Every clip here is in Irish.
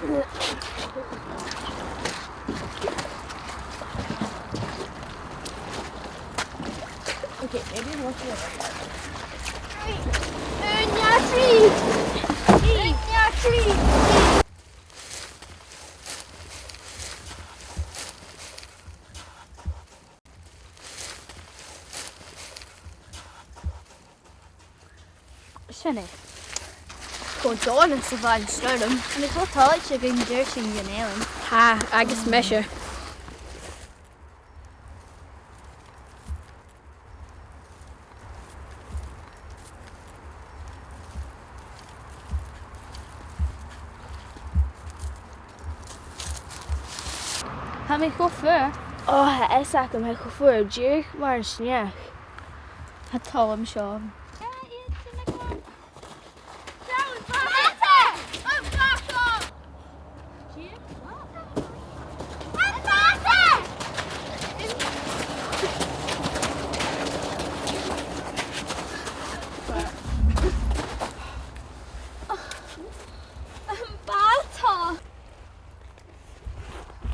Okay, maybe I'm looking at it. Sinne. Go dána sa bhain stoirm. An go táid sé go dúir sin an Eilean. Ha, agus meise. Ha mé go fuair? Ha isach am ha go fuair dúr mar an sneach. Ha táim seo.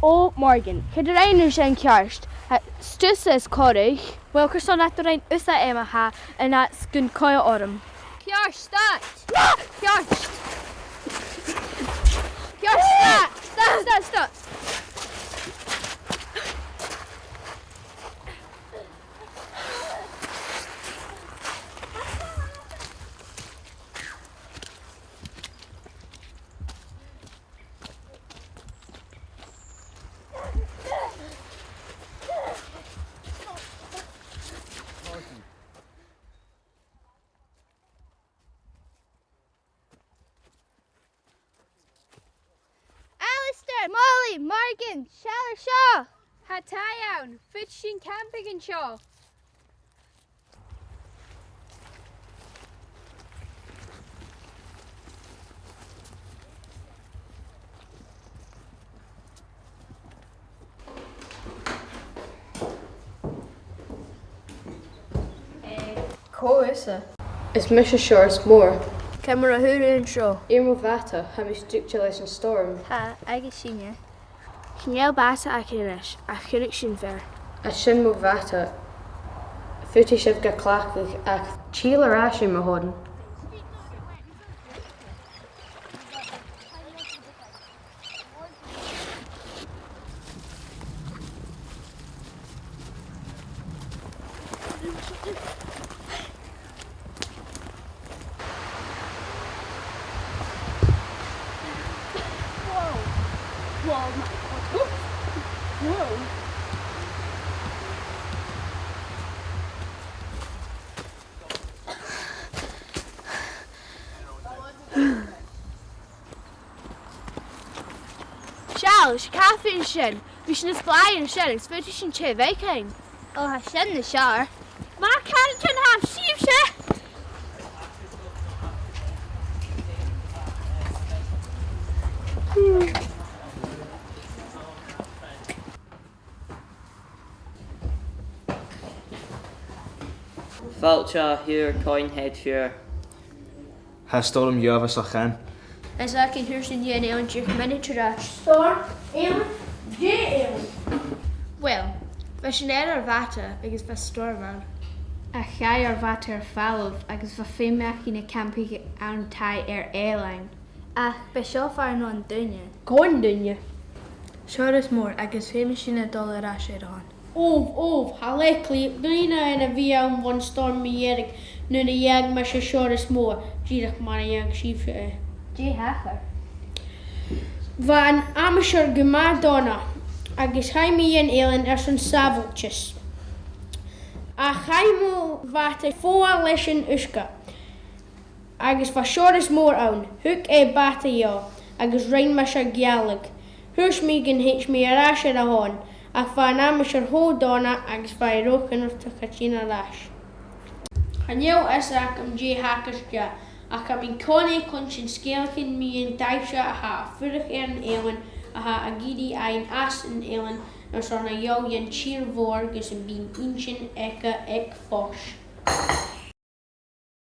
Ó Morgan, cad a réanú sé an cearst, stus is coirigh. Well, cur son at rain usa éime ha and that's gun coil orm. Cearst, start! Cearst! Cearst, start! Molly, Morgan, Sheller Shaw. Ha taiawn, fit sin camping yn sio. Có is e? Is mis seo is mór. Cemar a húrin seo. Irmo bhata ha mis dúte leis an stoirm. Ha, agus sinne. Cnéal bása a cinis, a chunig sin fear. A sin mó bhata futi sibh go clachach ach tíl ará sin mo hódan. Charles, caffeine sin. We should fly and sin. It's very sin che vacain. Oh, ha sin the shower. Maar kan het have sheep Fáilte hiúr coinhead fear. Ha stoirm jobhas a chan. As I can hear sin yen on your miniature. Storm, Eilean, Eilean. Well, was sin ar vata agus va storm. A chai ar vata ar fallow agus va feumach in a camping an tai Eilean. Ach, be seo far no an duine. Goin duine. Sure is more agus féimi sin a dollar a sé on. Ha likely, duine in a bhí an bhain storm dhéirigh nu na dheag mar sé sure is mór, díreach mar a dheag sífe. Dí hachar. Bha an amateur go Madonna agus chaimí an Eilean ar san saviltis. A chaimú bhata fóa leis an uisce. Agus bha sure is mór ann, thug é bata jo, agus rein mar se gealig. Thuair mí gan héit mí ará sé a hán, ach bha an amateur hódána agus bha I róchan of tu chatína leis. Chaneo isach am dé hacasja, ach am in cónaí chun sin scéalcinn mí an daibse a ha furach ar an Eilean a ha a gidi ein as an Eilean ar son a jo yen tír mhòr gus an bín insin echa ag fós.